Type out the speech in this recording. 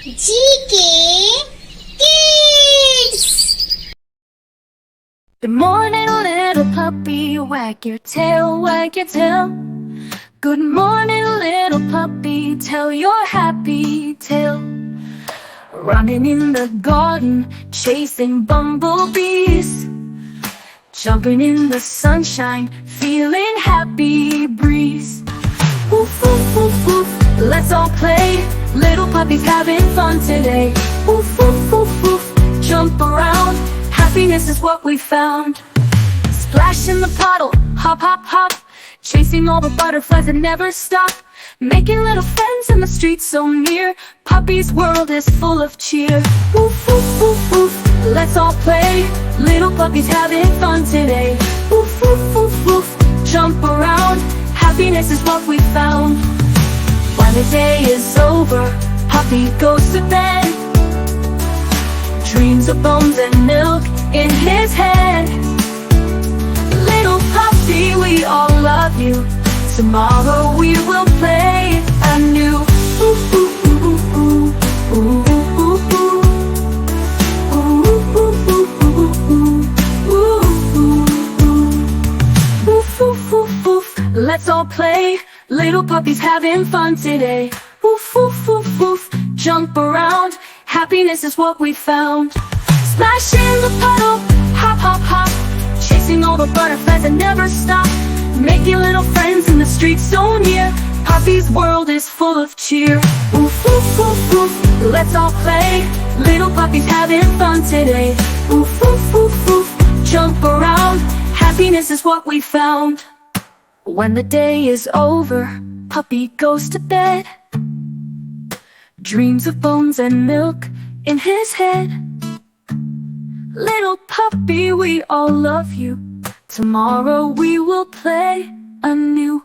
GK Kids. Good morning, little puppy, wag your tail, wag your tail. Good morning, little puppy, tell your happy tale. Running in the garden, chasing bumblebees. Jumping in the sunshine, feeling happy breeze. Woof, woof, woof, woof, let's all play. Little puppies having fun today. Woof, woof, woof, woof, jump around. Happiness is what we found. Splash in the puddle, hop, hop, hop. Chasing all the butterflies that never stop. Making little friends in the street so near. Puppy's world is full of cheer. Woof, woof, woof, woof, let's all play. Little puppies having fun today. Woof, woof, woof, woof, jump around. Happiness is what we found. When the day is over, puppy goes to bed. Dreams of bones and milk in his head. Little puppy, we all love you. Tomorrow we will play anew. Ooh, ooh, ooh, ooh, ooh, ooh, ooh, ooh. Ooh, ooh, ooh, ooh, ooh, ooh, ooh. Oof, oof, oof, oof, let's all play. Little puppies having fun today. Oof, oof, oof, oof, jump around. Happiness is what we found. Splash in the puddle, hop, hop, hop. Chasing all the butterflies that never stop. Making little friends in the street so near. Puppy's world is full of cheer. Oof, oof, oof, oof, let's all play. Little puppies having fun today. Oof, oof, oof, oof, jump around. Happiness is what we found. When the day is over, puppy goes to bed. Dreams of bones and milk in his head. Little puppy, we all love you. Tomorrow we will play anew.